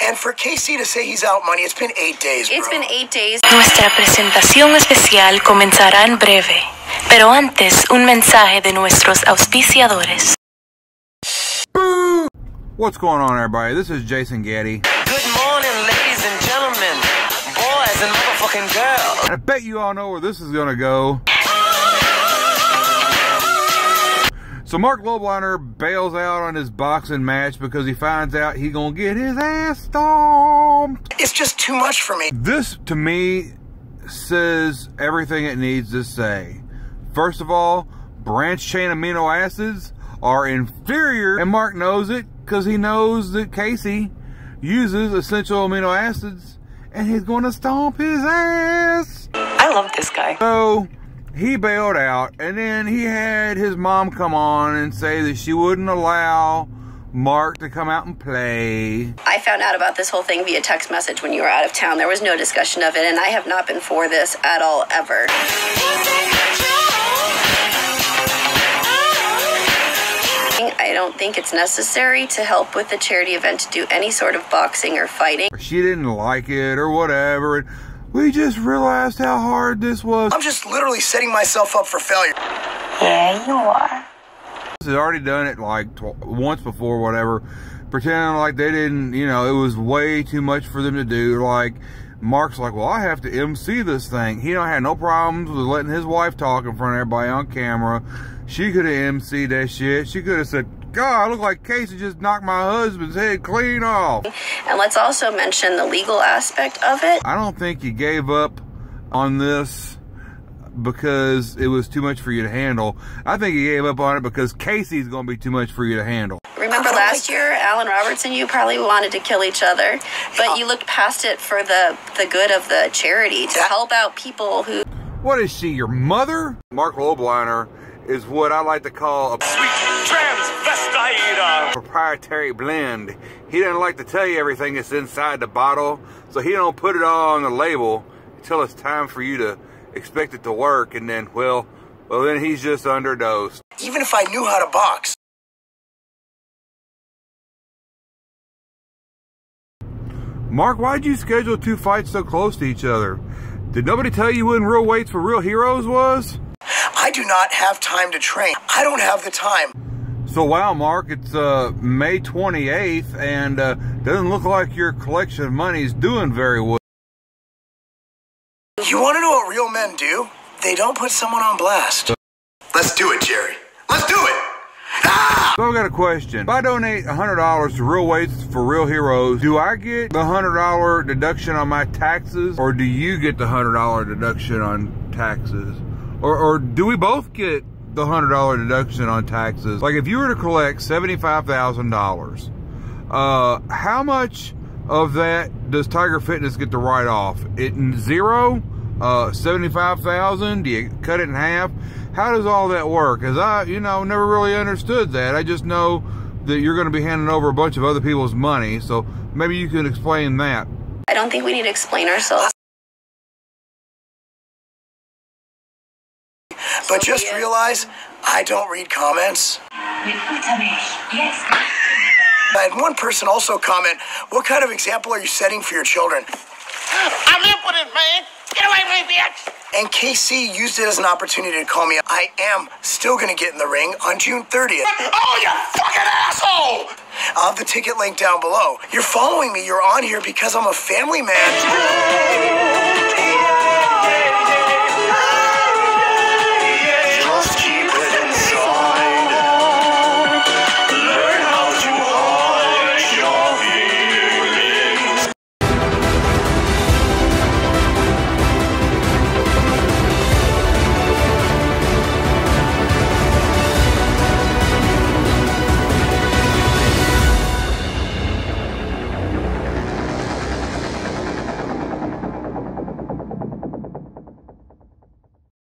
And for Casey to say he's out money, it's been 8 days, bro. It's been 8 days. Nuestra presentación especial comenzará en breve, pero antes un mensaje de nuestros auspiciadores. What's going on, everybody? This is Jason Getty. Good morning, ladies and gentlemen, boys and motherfucking girls. I bet you all know where this is gonna go. So Marc Lobliner bails out on his boxing match because he finds out he gonna get his ass stomped. It's just too much for me. This, to me, says everything it needs to say. First of all, branched chain amino acids are inferior, and Marc knows it because he knows that Casey uses essential amino acids, and he's gonna stomp his ass. I love this guy. So he bailed out, and then he had his mom come on and say that she wouldn't allow Marc to come out and play. I found out about this whole thing via text message when you were out of town. There was no discussion of it, and I have not been for this at all, ever. I don't think it's necessary to help with the charity event to do any sort of boxing or fighting. She didn't like it or whatever. And we just realized how hard this was. I'm just literally setting myself up for failure. Yeah, you are. He's already done it like once before, whatever, pretending like they didn't, you know, it was way too much for them to do. Like, Marc's like, well, I have to MC this thing. He don't have no problems with letting his wife talk in front of everybody on camera. She could have MC'd that shit. She could have said, God, I look like Casey just knocked my husband's head clean off. And let's also mention the legal aspect of it. I don't think you gave up on this because it was too much for you to handle. I think you gave up on it because Casey's going to be too much for you to handle. Remember last year, Alan Roberts and you probably wanted to kill each other, but you looked past it for the good of the charity to help out people who... What is she, your mother? Marc Lobliner is what I like to call a Sweet transvestite. proprietary blend. He doesn't like to tell you everything that's inside the bottle, so he don't put it all on the label until it's time for you to expect it to work, and then, well, then he's just underdosed. Even if I knew how to box. Marc, why'd you schedule 2 fights so close to each other? Did nobody tell you when real weights for real heroes was? I do not have time to train. I don't have the time. So wow, Marc, it's May 28th, and doesn't look like your collection of money is doing very well. You want to know what real men do? They don't put someone on blast. Let's do it, Jerry. Let's do it! Ah! So I got a question. If I donate $100 to Real Weights for Real Heroes, do I get the $100 deduction on my taxes, or do you get the $100 deduction on taxes? Or do we both get the $100 deduction on taxes? Like, if you were to collect $75,000, how much of that does Tiger Fitness get to write off? It in zero? 75,000? Do you cut it in half? How does all that work? Because I, never really understood that. I just know that you're going to be handing over a bunch of other people's money, so maybe you can explain that. I don't think we need to explain ourselves. But just realize, I don't read comments. Yes. I had one person also comment, what kind of example are you setting for your children? I'm impotent, man. Get away from me, bitch. And KC used it as an opportunity to call me. I am still going to get in the ring on June 30th. Oh, you fucking asshole! I'll have the ticket link down below. You're following me. You're on here because I'm a family man.